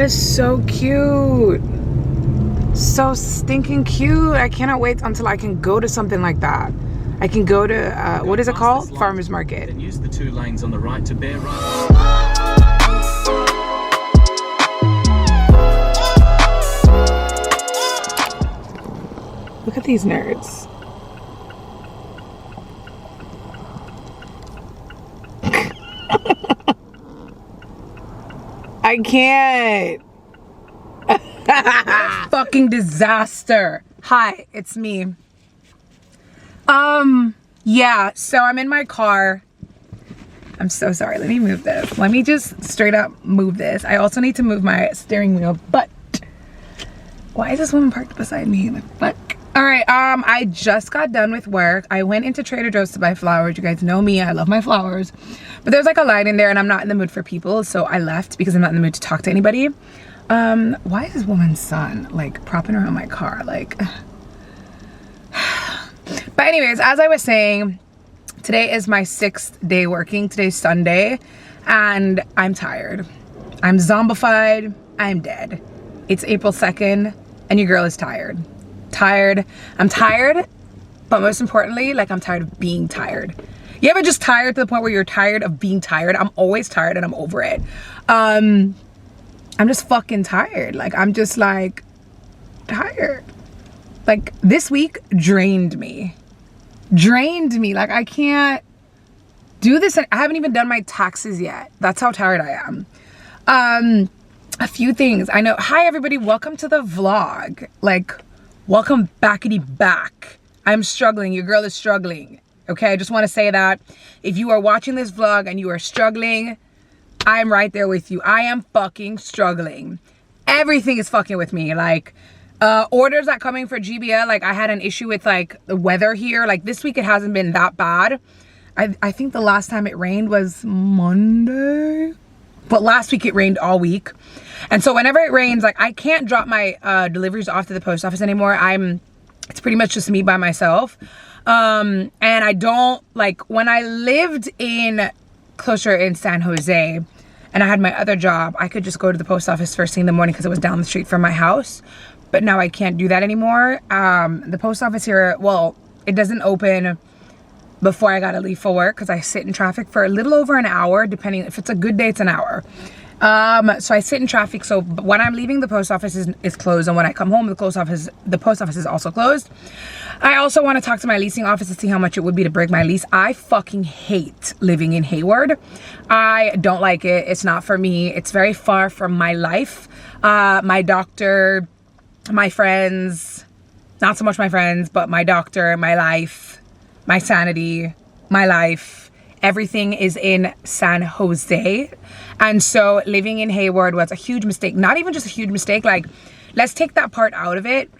It's so cute. So stinking cute. I cannot wait until I can go to something like that. I can go to, what is it called? Farmer's Market. Then use the 2 lanes on the right to bear right. Look at these nerds. I can't. Fucking disaster. Hi, it's me. Yeah, so I'm in my car. I'm so sorry. Let me move this. Let me just straight up move this. I also need to move my steering wheel, but why is this woman parked beside me? Like, fuck. All right, I just got done with work. I went into Trader Joe's to buy flowers. You guys know me, I love my flowers. But there's like a line in there and I'm not in the mood for people, so I left because I'm not in the mood to talk to anybody. Why is this woman's son like propping around my car? Like, but anyways, as I was saying, today is my 6th day working. Today's Sunday and I'm tired. I'm zombified. I'm dead. It's April 2nd and your girl is tired. I'm tired, but most importantly, like, I'm tired of being tired. You ever just tired to the point where you're tired of being tired? I'm always tired and I'm over it. I'm just fucking tired. Like, I'm just like tired. Like, this week drained me. Like, I can't do this. I haven't even done my taxes yet. That's how tired I am. A few things I know. Hi everybody, welcome to the vlog. Like, welcome backity back. I'm struggling. Your girl is struggling. Okay, I just want to say that if you are watching this vlog and you are struggling, I'm right there with you. I am fucking struggling. Everything is fucking with me. Like, orders that coming for GBL, like, I had an issue with like the weather here. Like, this week it hasn't been that bad. I think the last time it rained was Monday, but last week it rained all week. And so whenever it rains, like, I can't drop my deliveries off to the post office anymore. It's pretty much just me by myself. And I don't, like, when I lived closer in San Jose and I had my other job, I could just go to the post office first thing in the morning because it was down the street from my house. But now I can't do that anymore. The post office here, well, it doesn't open before I gotta leave for work because I sit in traffic for a little over an hour, depending. If it's a good day, it's an hour. So I sit in traffic. So when I'm leaving, the post office is closed, and when I come home, the post office is also closed. I also want to talk to my leasing office to see how much it would be to break my lease. I fucking hate living in Hayward. I don't like it. It's not for me. It's very far from my life. My doctor, my friends, not so much my friends, but my doctor, my life, my sanity, my life, everything is in San Jose. And so living in Hayward was a huge mistake. Not even just a huge mistake, like, let's take that part out of it.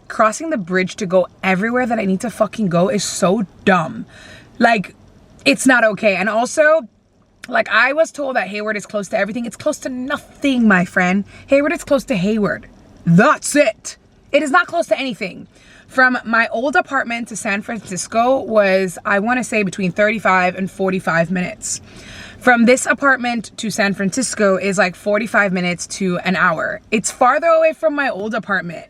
Crossing the bridge to go everywhere that I need to fucking go is so dumb. Like, it's not okay. And also, like, I was told that Hayward is close to everything. It's close to nothing, my friend. Hayward is close to Hayward. That's it. It is not close to anything. From my old apartment to San Francisco was, I want to say, between 35 and 45 minutes. From this apartment to San Francisco is like 45 minutes to an hour. It's farther away from my old apartment.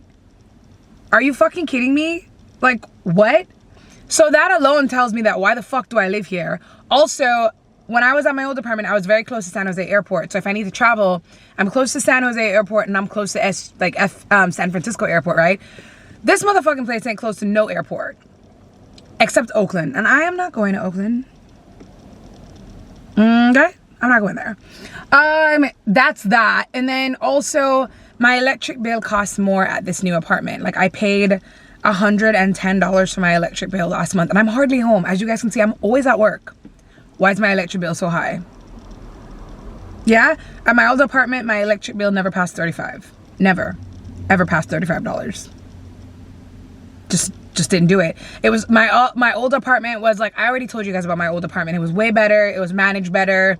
Are you fucking kidding me? Like, what? So that alone tells me that why the fuck do I live here? Also, when I was at my old apartment, I was very close to San Jose Airport. So if I need to travel, I'm close to San Jose Airport and I'm close to San Francisco Airport, right? This motherfucking place ain't close to no airport. Except Oakland. And I am not going to Oakland. Okay? I'm not going there. That's that. And then also, my electric bill costs more at this new apartment. Like, I paid $110 for my electric bill last month. And I'm hardly home. As you guys can see, I'm always at work. Why is my electric bill so high? Yeah? At my old apartment, my electric bill never passed $35. Never. Ever passed $35. Just didn't do it. It was my old apartment was like, I already told you guys about my old apartment. It was way better. It was managed better.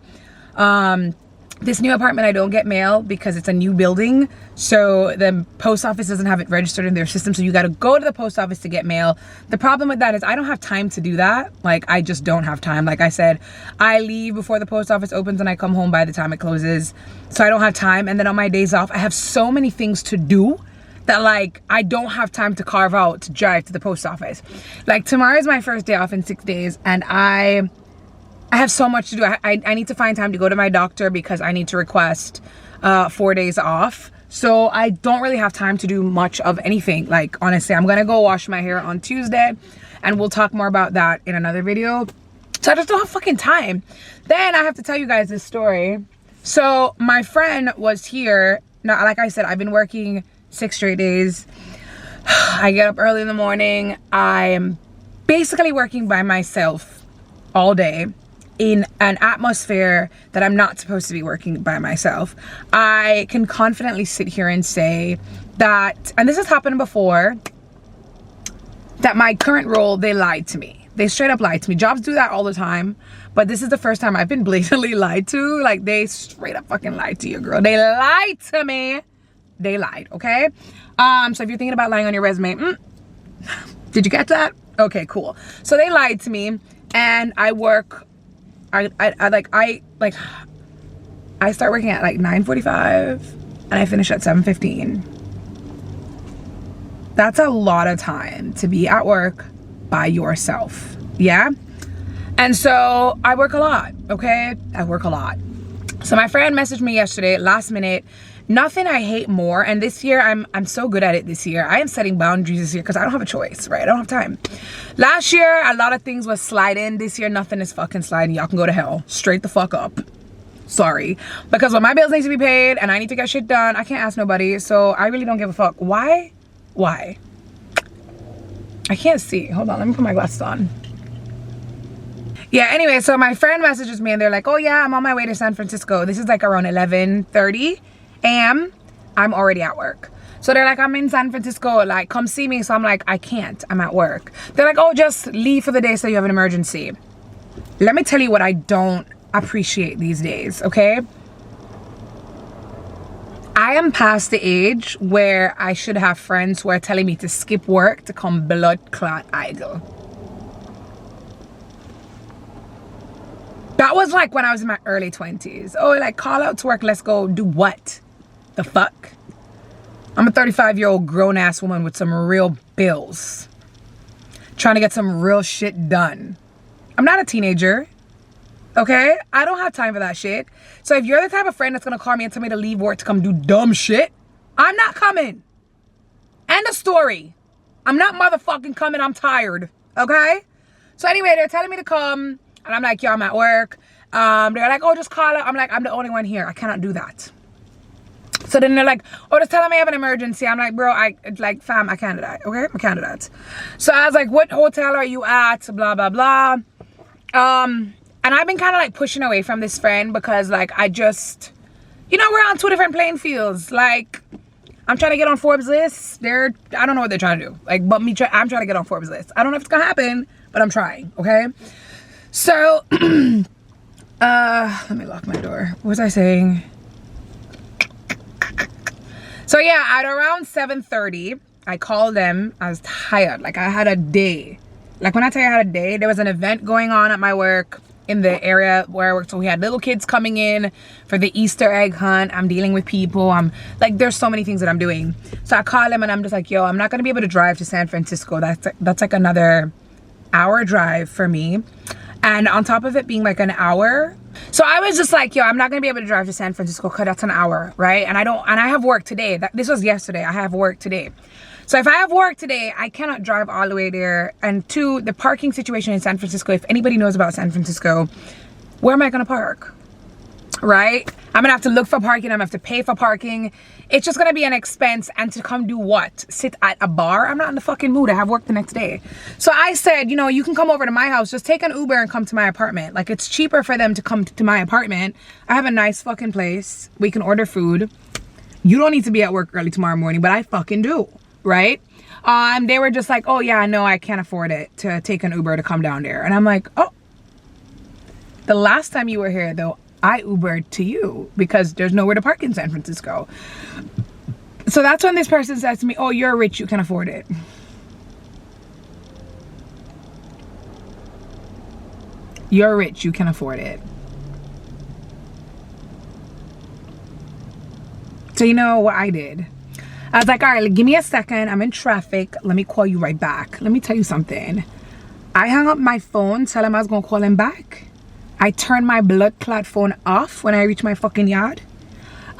This new apartment, I don't get mail because it's a new building. So the post office doesn't have it registered in their system. So you got to go to the post office to get mail. The problem with that is I don't have time to do that. Like, I just don't have time. Like I said, I leave before the post office opens and I come home by the time it closes. So I don't have time. And then on my days off, I have so many things to do that, like, I don't have time to carve out to drive to the post office. Like, tomorrow is my first day off in 6 days, and I have so much to do. I need to find time to go to my doctor because I need to request 4 days off. So I don't really have time to do much of anything. Like, honestly, I'm gonna go wash my hair on Tuesday, and we'll talk more about that in another video. So I just don't have fucking time. Then I have to tell you guys this story. So my friend was here. Now, like I said, I've been working 6 straight days. I get up early in the morning. I'm basically working by myself all day in an atmosphere that I'm not supposed to be working by myself. I can confidently sit here and say that, and this has happened before, that my current role, they lied to me. They straight up lied to me. Jobs do that all the time, but this is the first time I've been blatantly lied to. Like, they straight up fucking lied to you, girl. They lied to me. They lied, okay? So if you're thinking about lying on your resume, did you get that? Okay, cool. So they lied to me, and I work, I start working at like 9:45 and I finish at 7:15. That's a lot of time to be at work by yourself, yeah? And so I work a lot, okay? I work a lot. So my friend messaged me yesterday, last minute. Nothing I hate more, and this year I'm so good at it this year. I am setting boundaries this year because I don't have a choice, right? I don't have time. Last year, a lot of things was sliding. This year, nothing is fucking sliding. Y'all can go to hell. Straight the fuck up. Sorry. Because when my bills need to be paid and I need to get shit done, I can't ask nobody. So I really don't give a fuck. Why? Why? I can't see. Hold on, let me put my glasses on. Yeah, anyway, so my friend messages me and they're like, oh yeah, I'm on my way to San Francisco. This is like around 11:30 a.m. I'm already at work. So they're like, I'm in San Francisco, like, come see me. So I'm like, I can't, I'm at work. They're like, oh, just leave for the day so you have an emergency. Let me tell you what I don't appreciate these days, okay? I am past the age where I should have friends who are telling me to skip work to come blood clot idle. That was like when I was in my early 20s. Oh, like, call out to work, let's go. Do what? The fuck? I'm a 35-year-old grown-ass woman with some real bills. Trying to get some real shit done. I'm not a teenager. Okay? I don't have time for that shit. So if you're the type of friend that's gonna call me and tell me to leave work to come do dumb shit, I'm not coming. End of story. I'm not motherfucking coming. I'm tired. Okay? So anyway, they're telling me to come. And I'm like, yo, I'm at work. They're like, oh, just call it. I'm like, I'm the only one here. I cannot do that. So then they're like, oh, just tell them I have an emergency. I'm like, bro, like, fam, I can't do that. Okay? I can't do that. So I was like, what hotel are you at? Blah, blah, blah. And I've been kind of like pushing away from this friend because, like, I just, you know, we're on 2 different playing fields. Like, I'm trying to get on Forbes list. I don't know what they're trying to do. Like, but I'm trying to get on Forbes list. I don't know if it's gonna happen, but I'm trying, okay? So, let me lock my door. What was I saying? So yeah, at around 7:30, I called them. I was tired. Like, I had a day. Like, when I tell you I had a day, there was an event going on at my work in the area where I work. So we had little kids coming in for the Easter egg hunt. I'm dealing with people. I'm like, there's so many things that I'm doing. So I call them and I'm just like, yo, I'm not gonna be able to drive to San Francisco. That's like another hour drive for me. And on top of it being like an hour. So I was just like, yo, I'm not gonna be able to drive to San Francisco because that's an hour, right? And I have work today. This was yesterday. I have work today. So if I have work today, I cannot drive all the way there. And 2, the parking situation in San Francisco, if anybody knows about San Francisco, where am I gonna park? Right? I'm gonna have to look for parking. I'm gonna have to pay for parking. It's just gonna be an expense. And to come do what? Sit at a bar? I'm not in the fucking mood. I have work the next day. So I said, you know, you can come over to my house. Just take an Uber and come to my apartment. Like, it's cheaper for them to come to my apartment. I have a nice fucking place. We can order food. You don't need to be at work early tomorrow morning, but I fucking do. Right? They were just like, oh yeah, no, I can't afford it to take an Uber to come down there. And I'm like, oh, the last time you were here though, I Ubered to you because there's nowhere to park in San Francisco. So that's when this person says to me, oh, you're rich, you can afford it. You're rich, you can afford it. So you know what I did? I was like, all right, give me a second. I'm in traffic. Let me call you right back. Let me tell you something. I hung up my phone, tell him I was going to call him back. I turned my blood clot phone off when I reached my fucking yard.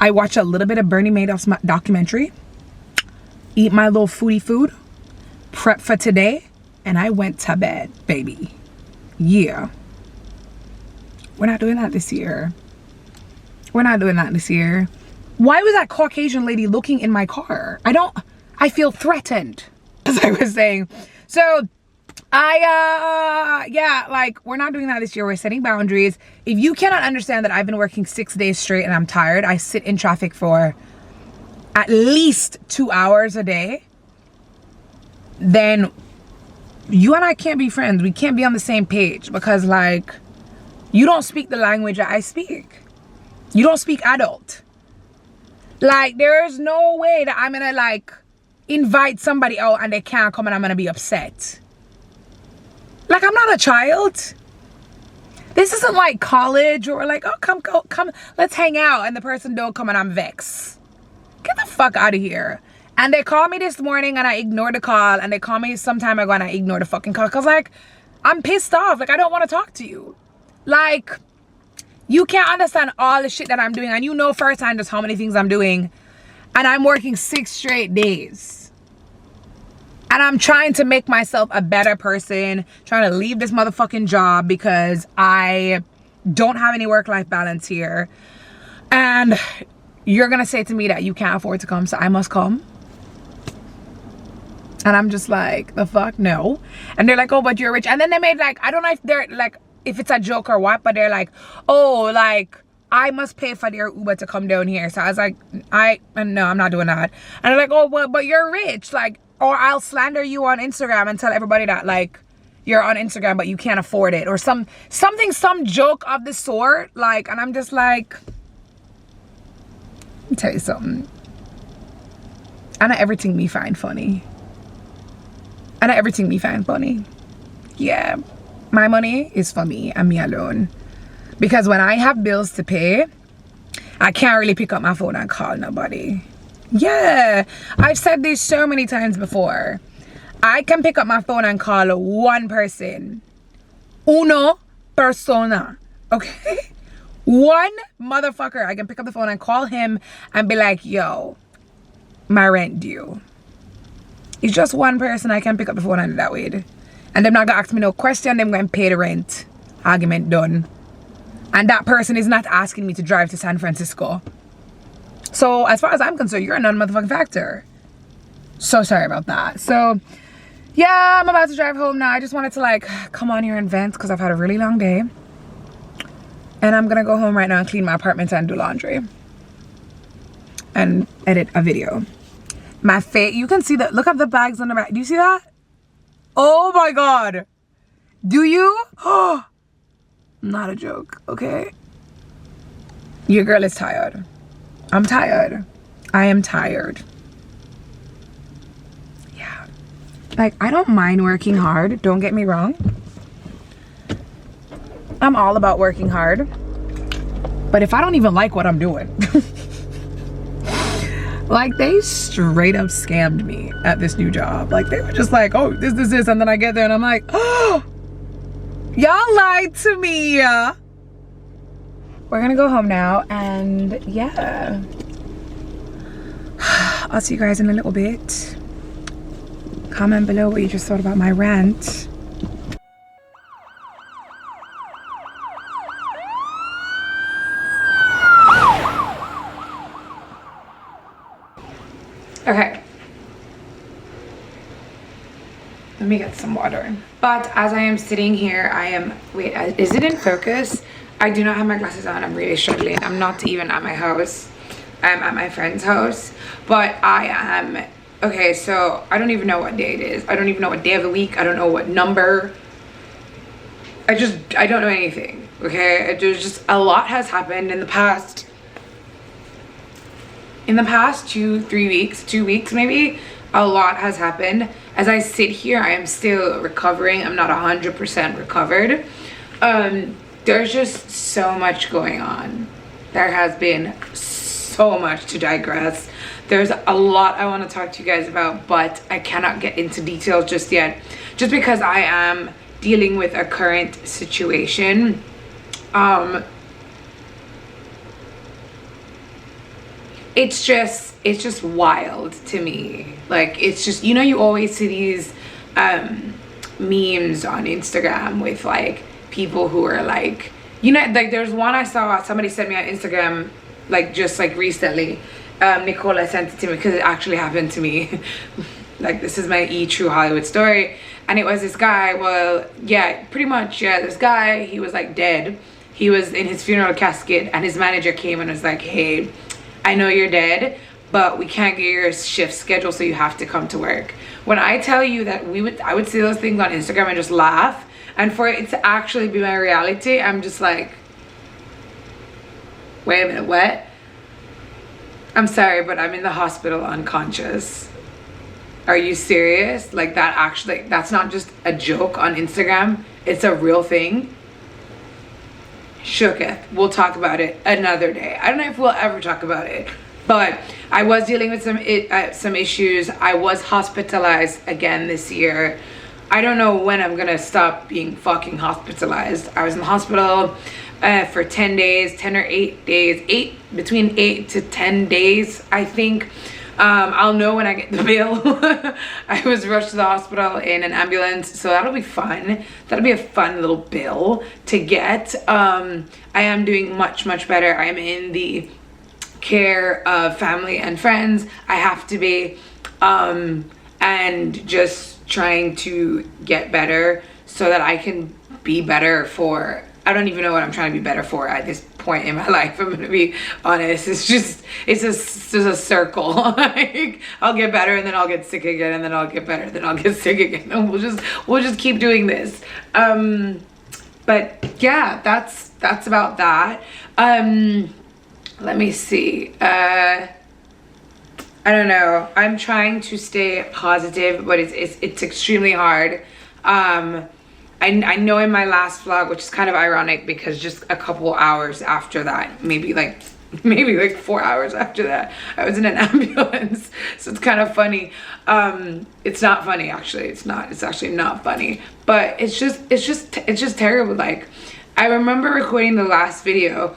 I watched a little bit of Bernie Madoff's documentary. Eat my little foodie food. Prep for today. And I went to bed, baby. Yeah. We're not doing that this year. We're not doing that this year. Why was that Caucasian lady looking in my car? I feel threatened, as I was saying. So yeah, like, we're not doing that this year. We're setting boundaries. If you cannot understand that I've been working 6 days straight and I'm tired, I sit in traffic for at least 2 hours a day, then you and I can't be friends. We can't be on the same page because, like, you don't speak the language that I speak. You don't speak adult. Like, there's no way that I'm gonna, like, invite somebody out and they can't come and I'm gonna be upset. Like, I'm not a child. This isn't like college or like, oh, come, let's hang out, and the person don't come and I'm vexed. Get the fuck out of here. And they called me this morning and I ignored the call, and they called me some time ago and I ignored the fucking call because, like, I'm pissed off. Like, I don't want to talk to you. Like, you can't understand all the shit that I'm doing, and you know firsthand just how many things I'm doing, and I'm working 6 straight days, and I'm trying to make myself a better person, trying to leave this motherfucking job because I don't have any work-life balance here, and you're gonna say to me that you can't afford to come, so I must come. And I'm just like, the fuck? No. And they're like, oh, but you're rich. And then they made, like, I don't know if they're like, if it's a joke or what, but they're like, oh, like, I must pay for their Uber to come down here. So I was like, no, I'm not doing that. And they're like, oh, well, but you're rich, like, or I'll slander you on Instagram and tell everybody that, like, you're on Instagram but you can't afford it, or some joke of the sort, like. And I'm just like, let me tell you something. I know everything me find funny. I know everything me find funny. Yeah. My money is for me and me alone. Because when I have bills to pay, I can't really pick up my phone and call nobody. Yeah, I've said this so many times before. I can pick up my phone and call one person. Uno persona. Okay? One motherfucker. I can pick up the phone and call him and be like, yo, my rent due. It's just one person I can pick up the phone and do that with. And them not gonna ask me no question, them gonna pay the rent. Argument done. And that person is not asking me to drive to San Francisco. So as far as I'm concerned, you're a non-motherfucking factor. So sorry about that. So yeah, I'm about to drive home now. I just wanted to, like, come on here and vent because I've had a really long day. And I'm gonna go home right now and clean my apartment and do laundry. And edit a video. My face, you can see that. Look up the bags on the back. Do you see that? Oh my God. Do you? Oh, not a joke, okay? Your girl is tired. I'm tired. I am tired. Yeah. Like, I don't mind working hard. Don't get me wrong. I'm all about working hard. But if I don't even like what I'm doing, like, they straight up scammed me at this new job. Like, they were just like, oh, this, and then I get there and I'm like, oh, y'all lied to me. We're gonna go home now, and yeah, I'll see you guys in a little bit. Comment below what you just thought about my rant. Okay, let me get some water. But as I am sitting here, wait, is it in focus? I do not have my glasses on. I'm really struggling. I'm not even at my house. I'm at my friend's house. But I am, okay, so I don't even know what day it is. I don't even know what day of the week. I don't know what number. I don't know anything. okay? There's just a lot has happened in the past 2 weeks maybe. A lot has happened. As I sit here, I am still recovering. I'm not 100% recovered. There's just so much going on. There has been so much to digress. There's a lot I want to talk to you guys about, but I cannot get into details just yet, just because I am dealing with a current situation. It's just wild to me. Like, it's just, you know, you always see these memes on Instagram with like people who are like, you know, like there's one I saw, somebody sent me on Instagram, like just like recently. Nicola sent it to me because it actually happened to me. Like, this is my true Hollywood story. And it was this guy, well, yeah, pretty much, yeah, this guy, he was like dead. He was in his funeral casket, and his manager came and was like, hey, I know you're dead, but we can't get your shift schedule, so you have to come to work. When I tell you that I would see those things on Instagram and just laugh, and for it to actually be my reality, I'm just like, wait a minute, what? I'm sorry, but I'm in the hospital unconscious. Are you serious? Like, that actually, that's not just a joke on Instagram. It's a real thing. Shooketh. We'll talk about it another day. I don't know if we'll ever talk about it, but I was dealing with some issues. I was hospitalized again this year. I don't know when I'm gonna stop being fucking hospitalized. I was in the hospital for 10 days, 10 or 8 days, between 8 to 10 days, I think. I'll know when I get the bill. I was rushed to the hospital in an ambulance, so that'll be fun. That'll be a fun little bill to get. I am doing much better. I am in the care of family and friends. I have to be, and just trying to get better so that I can be better for, I don't even know what I'm trying to be better for at this point in my life. I'm gonna be honest. It's just a circle. Like, I'll get better and then I'll get sick again, and then I'll get better, then I'll get sick again, and we'll just keep doing this. But yeah, that's about that. Let me see. I don't know. I'm trying to stay positive, but it's extremely hard. I know in my last vlog, which is kind of ironic because just a couple hours after that, maybe like 4 hours after that, I was in an ambulance. So it's kind of funny. It's not funny, actually. It's actually not funny, but it's just terrible. Like, I remember recording the last video,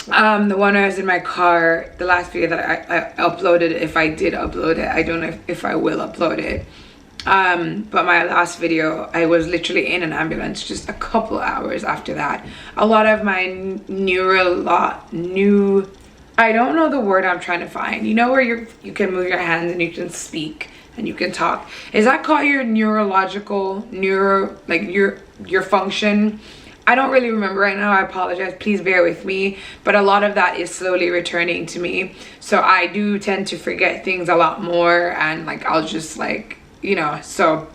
the one I was in my car, the last video that I uploaded. If I did upload it, I don't know if I will upload it. But my last video, I was literally in an ambulance just a couple hours after that. A lot of my I don't know the word I'm trying to find. You know where you can move your hands and you can speak and you can talk. Is that called your your function? I don't really remember right now. I apologize. Please bear with me. But a lot of that is slowly returning to me. So I do tend to forget things a lot more, and like I'll just like, you know, so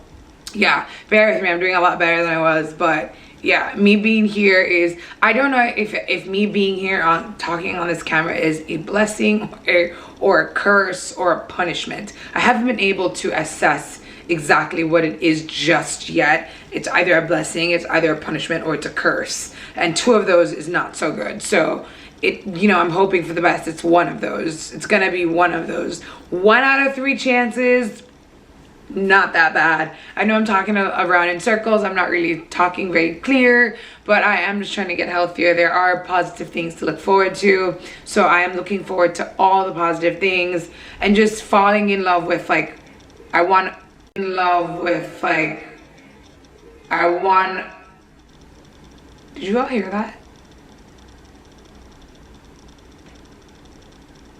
yeah, bear with me. I'm doing a lot better than I was, but yeah, me being here is, I don't know if me being here on talking on this camera is a blessing or a curse or a punishment. I haven't been able to assess exactly what it is just yet. It's either a blessing, it's either a punishment, or it's a curse, and two of those is not so good. So it, you know, I'm hoping for the best. It's one of those. It's gonna be one of those. 1 out of 3 chances. Not that bad. I know I'm talking around in circles. I'm not really talking very clear, but I am just trying to get healthier. There are positive things to look forward to, so I am looking forward to all the positive things and just falling in love with, like, did you all hear that?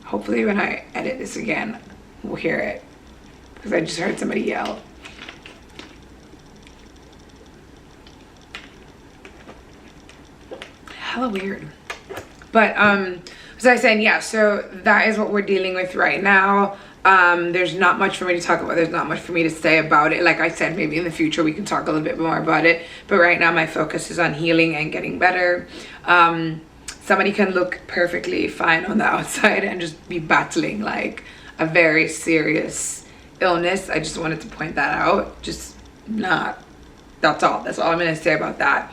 Hopefully when I edit this again, we'll hear it, because I just heard somebody yell. Hella weird. But So I was saying, yeah, so that is what we're dealing with right now. There's not much for me to talk about. There's not much for me to say about it. Like I said, maybe in the future we can talk a little bit more about it. But right now my focus is on healing and getting better. Somebody can look perfectly fine on the outside and just be battling like a very serious illness. I just wanted to point that out. Just not, that's all I'm gonna say about that.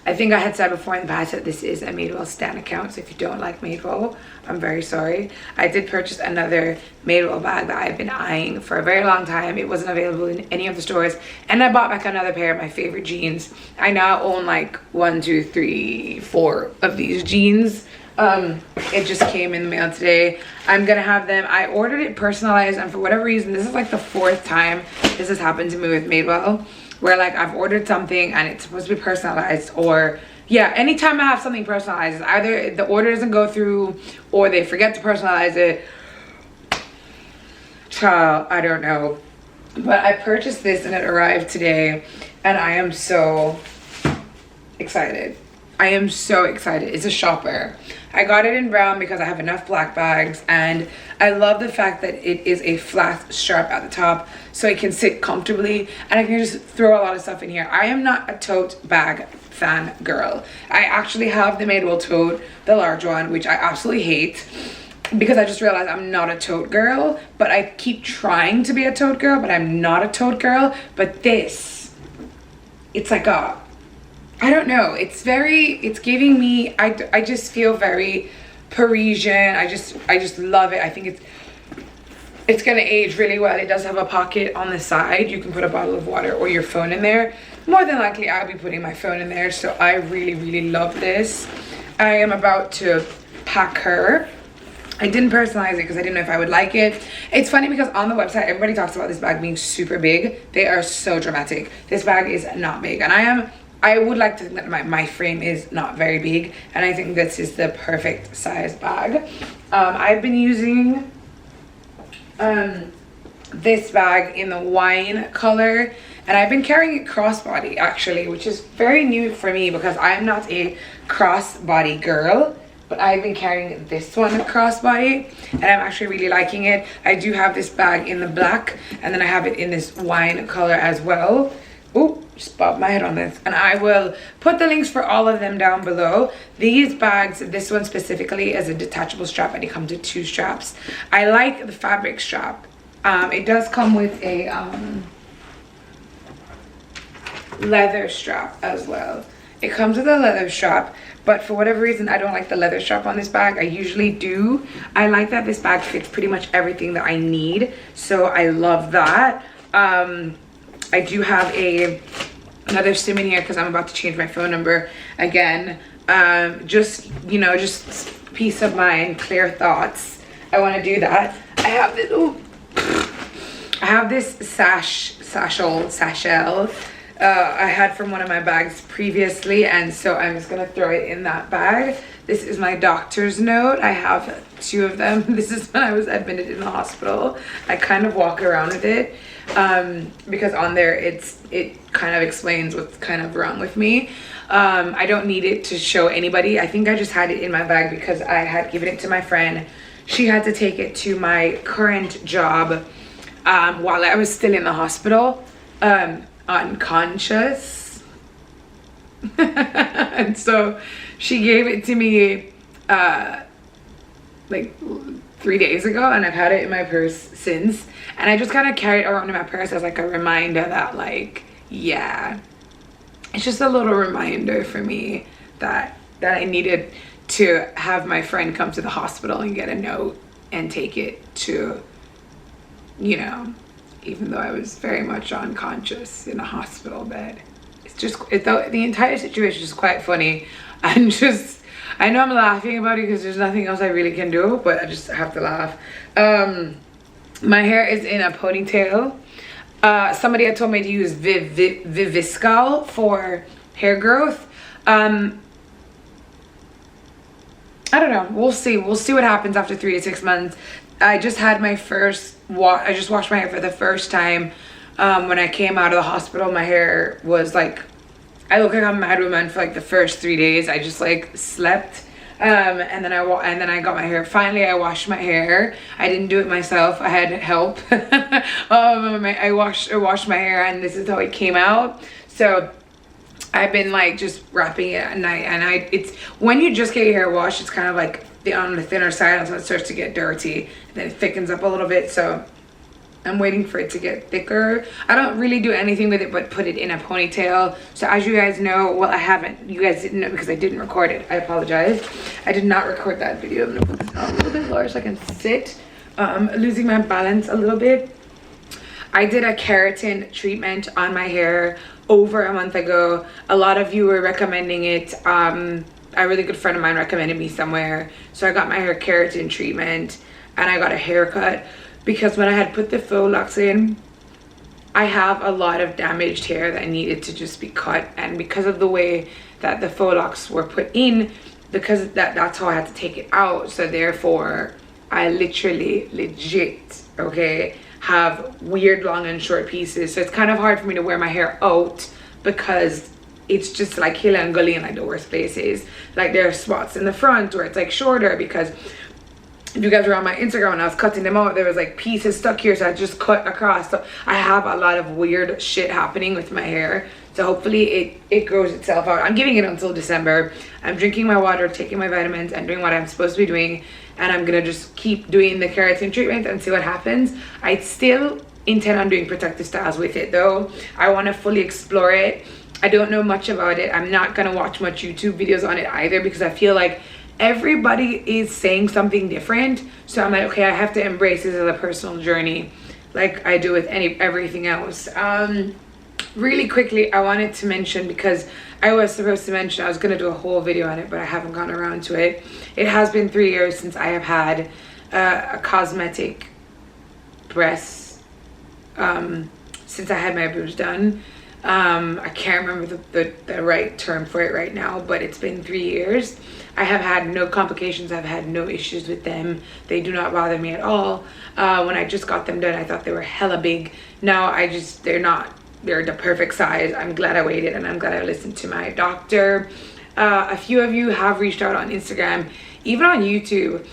I think I had said before in the past that this is a Madewell Stan account, so if you don't like Madewell, I'm very sorry. I did purchase another Madewell bag that I've been eyeing for a very long time. It wasn't available in any of the stores, and I bought back another pair of my favorite jeans. I now own like 1, 2, 3, 4 of these jeans. It just came in the mail today. I'm gonna have them. I ordered it personalized, and for whatever reason, this is like the 4th time this has happened to me with Madewell, where like I've ordered something and it's supposed to be personalized, or yeah, anytime I have something personalized, either the order doesn't go through or they forget to personalize it. Child, I don't know. But I purchased this and it arrived today, and I am so excited. I am so excited. It's a shopper. I got it in brown because I have enough black bags, and I love the fact that it is a flat strap at the top so it can sit comfortably and I can just throw a lot of stuff in here. I am not a tote bag fan girl. I actually have the Madewell tote, the large one, which I absolutely hate because I just realized I'm not a tote girl, but I keep trying to be a tote girl, but I'm not a tote girl. But this, it's like a, I don't know, it's giving me, I just feel very Parisian. I just love it. I think it's gonna age really well. It does have a pocket on the side. You can put a bottle of water or your phone in there. More than likely I'll be putting my phone in there, so I really love this. I am about to pack her. I didn't personalize it because I didn't know if I would like it. It's funny because on the website everybody talks about this bag being super big. They are so dramatic. This bag is not big, and I would like to think that my frame is not very big, and I think this is the perfect size bag. I've been using this bag in the wine color, and I've been carrying it crossbody actually, which is very new for me because I'm not a crossbody girl, but I've been carrying this one crossbody and I'm actually really liking it. I do have this bag in the black, and then I have it in this wine color as well. Oh, just bobbed my head on this. And I will put the links for all of them down below. These bags, this one specifically, is a detachable strap, and it comes with 2 straps. I like the fabric strap. It does come with a leather strap as well. It comes with a leather strap, but for whatever reason I don't like the leather strap on this bag. I usually do. I like that this bag fits pretty much everything that I need, so I love that. I do have another SIM in here because I'm about to change my phone number again. Just, you know, just peace of mind, clear thoughts. I want to do that. I have this, I have this satchel I had from one of my bags previously, and so I'm just gonna throw it in that bag. This is my doctor's note. I have 2 of them. This is when I was admitted in the hospital. I kind of walk around with it because on there it kind of explains what's kind of wrong with me. I don't need it to show anybody. I think I just had it in my bag because I had given it to my friend. She had to take it to my current job while I was still in the hospital, unconscious. And so she gave it to me like 3 days ago, and I've had it in my purse since, and I just kind of carry it around in my purse as like a reminder that, like, yeah, it's just a little reminder for me that I needed to have my friend come to the hospital and get a note and take it to, you know, even though I was very much unconscious in a hospital bed. It's just, the entire situation is quite funny. And just, I know I'm laughing about it because there's nothing else I really can do, but I just have to laugh. My hair is in a ponytail. Somebody had told me to use Viviscal for hair growth. I don't know, we'll see what happens after 3 to 6 months. I just had my first I just washed my hair for the first time. When I came out of the hospital, my hair was like, I look like a mad woman for like the first 3 days. I just like slept. And then I got my hair. Finally, I washed my hair. I didn't do it myself. I had help. I washed my hair, and this is how it came out. So I've been like just wrapping it at night, and it's when you just get your hair washed, it's kind of like on the thinner side until it starts to get dirty, and then it thickens up a little bit. So I'm waiting for it to get thicker. I don't really do anything with it but put it in a ponytail. So as you guys know, well, I haven't, you guys didn't know because I didn't record it. I apologize. I did not record that video. I'm gonna put this down a little bit lower so I can sit. Losing my balance a little bit. I did a keratin treatment on my hair over a month ago. A lot of you were recommending it. A really good friend of mine recommended me somewhere. So I got my hair keratin treatment, and I got a haircut. Because when I had put the faux locks in, I have a lot of damaged hair that needed to just be cut. And because of the way that the faux locks were put in, because that's how I had to take it out. So therefore, I legit, okay, have weird long and short pieces. So it's kind of hard for me to wear my hair out because it's just like hill and gully in like the worst places. Like there are spots in the front where it's like shorter because if you guys were on my Instagram when I was cutting them out, there was like pieces stuck here, so I just cut across. So I have a lot of weird shit happening with my hair. So hopefully it grows itself out. I'm giving it until December. I'm drinking my water, taking my vitamins, and doing what I'm supposed to be doing. And I'm gonna just keep doing the keratin treatment and see what happens. I still intend on doing protective styles with it though. I wanna fully explore it. I don't know much about it. I'm not gonna watch much YouTube videos on it either because I feel like everybody is saying something different. So I'm like, okay, I have to embrace this as a personal journey like I do with everything else. Really quickly, I wanted to mention, because I was supposed to mention I was going to do a whole video on it, but I haven't gotten around to it. It has been 3 years since I have had a cosmetic breast, since I had my boobs done. I can't remember the right term for it right now, but it's been 3 years. I have had no complications. I've had no issues with them. They do not bother me at all. When I just got them done, I thought they were hella big. Now they're the perfect size. I'm glad I waited, and I'm glad I listened to my doctor. A few of you have reached out on Instagram, even on YouTube.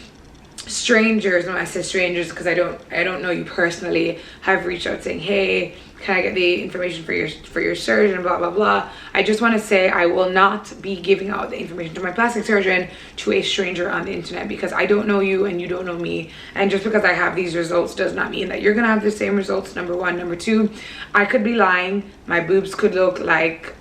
Strangers, when I say strangers because I don't know you personally, have reached out saying, hey, can I get the information for your surgeon, blah blah blah. I just want to say I will not be giving out the information to my plastic surgeon to a stranger on the internet, because I don't know you and you don't know me, and just because I have these results does not mean that you're gonna have the same results. Number one. Number two, I could be lying. My boobs could look like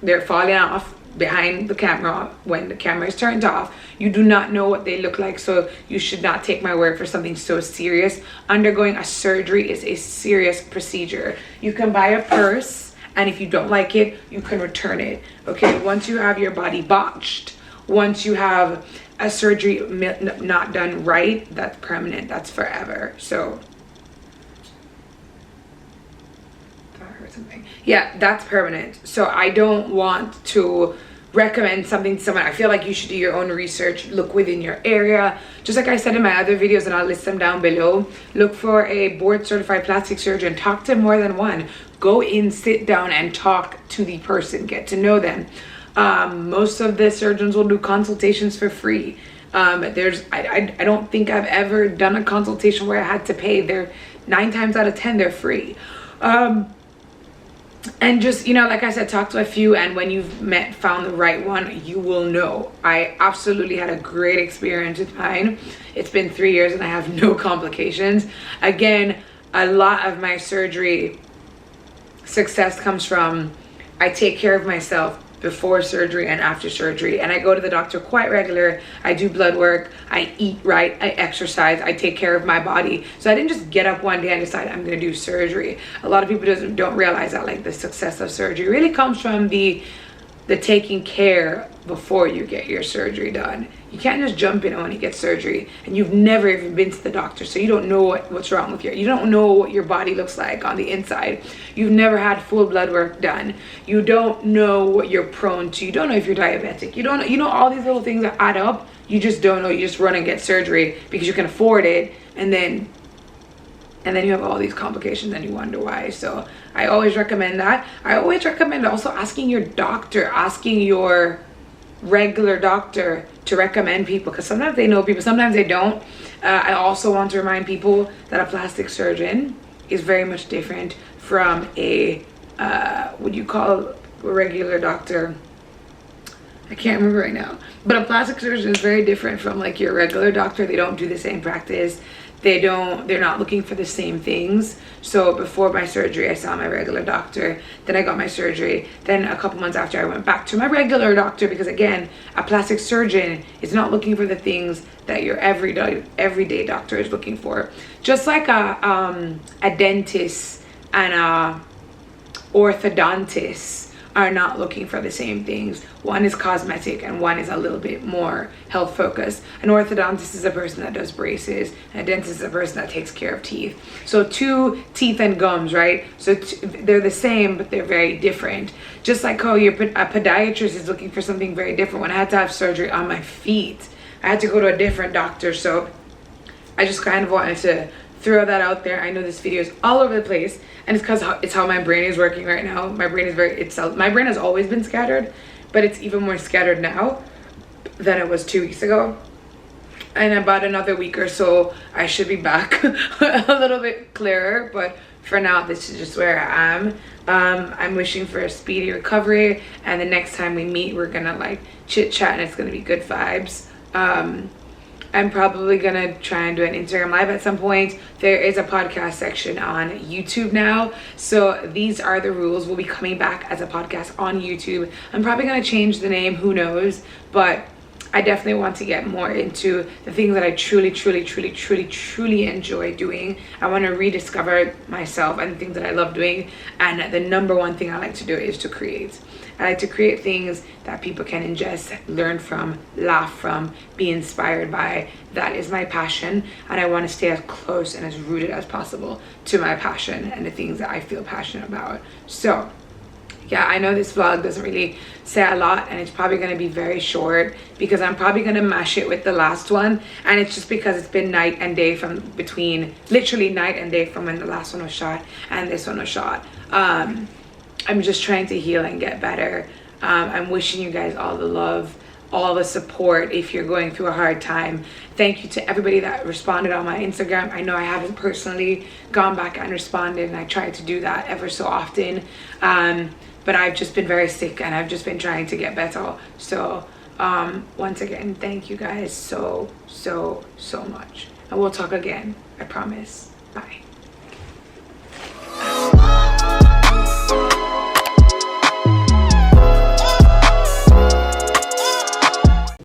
they're falling off behind the camera when the camera is turned off. You do not know what they look like, so you should not take my word for something so serious. Undergoing a surgery is a serious procedure. You can buy a purse, and if you don't like it, you can return it. Okay, once you have your body botched, once you have a surgery not done right, that's permanent, that's forever. So something, yeah, that's permanent. So I don't want to recommend something to someone. I feel like you should do your own research, look within your area, just like I said in my other videos, and I'll list them down below. Look for a board certified plastic surgeon. Talk to more than one. Go in, sit down, and talk to the person, get to know them. Most of the surgeons will do consultations for free. I don't think I've ever done a consultation where I had to pay. They're 9 times out of 10 they're free. And just, you know, like I said, talk to a few, and when you've found the right one, you will know. I absolutely had a great experience with mine. It's been 3 years and I have no complications. Again, a lot of my surgery success comes from I take care of myself before surgery and after surgery, and I go to the doctor quite regular. I do blood work, I eat right, I exercise, I take care of my body. So I didn't just get up one day and decide I'm gonna do surgery. A lot of people don't realize that, like, the success of surgery really comes from the taking care before you get your surgery done. You can't just jump in when you get surgery and you've never even been to the doctor, so you don't know what's wrong with you don't know what your body looks like on the inside. You've never had full blood work done. You don't know what you're prone to. You don't know if you're diabetic. You don't know, you know, all these little things that add up. You just don't know. You just run and get surgery because you can afford it, and then you have all these complications and you wonder why. So I always recommend that. I always recommend also asking your doctor, asking your regular doctor to recommend people, because sometimes they know people, sometimes they don't. I also want to remind people that a plastic surgeon is very much different from a what you call a regular doctor. I can't remember right now, but a plastic surgeon is very different from like your regular doctor. They don't do the same practice. They're not looking for the same things. So before my surgery, I saw my regular doctor, then I got my surgery, then a couple months after I went back to my regular doctor, because again, a plastic surgeon is not looking for the things that your everyday doctor is looking for. Just like a dentist and a orthodontist are not looking for the same things. One is cosmetic and one is a little bit more health focused. An orthodontist is a person that does braces, and a dentist is a person that takes care of teeth. So two teeth and gums, right? So they're the same, but they're very different. Just like how a podiatrist is looking for something very different. When I had to have surgery on my feet, I had to go to a different doctor. So I just kind of wanted to throw that out there. I know this video is all over the place, and it's because it's how my brain is working right now. My brain is my brain has always been scattered, but it's even more scattered now than it was 2 weeks ago. And about another week or so, I should be back a little bit clearer. But for now, this is just where I am. I'm wishing for a speedy recovery, and the next time we meet, we're gonna like chit chat, and it's gonna be good vibes. I'm probably gonna try and do an Instagram live at some point. There is a podcast section on YouTube now, so these are the rules. We'll be coming back as a podcast on YouTube. I'm probably gonna change the name, who knows, but I definitely want to get more into the things that I truly enjoy doing. I want to rediscover myself and the things that I love doing, and the number one thing I like to do is to create. I like to create things that people can ingest, learn from, laugh from, be inspired by. That is my passion, and I want to stay as close and as rooted as possible to my passion and the things that I feel passionate about. So yeah, I know this vlog doesn't really say a lot, and it's probably going to be very short because I'm probably going to mash it with the last one, and it's just because it's been night and day literally night and day from when the last one was shot and this one was shot. I'm just trying to heal and get better. I'm wishing you guys all the love, all the support if you're going through a hard time. Thank you to everybody that responded on my Instagram. I know I haven't personally gone back and responded, and I try to do that ever so often. But I've just been very sick, and I've just been trying to get better. So once again, thank you guys so much. And we'll talk again, I promise. Bye.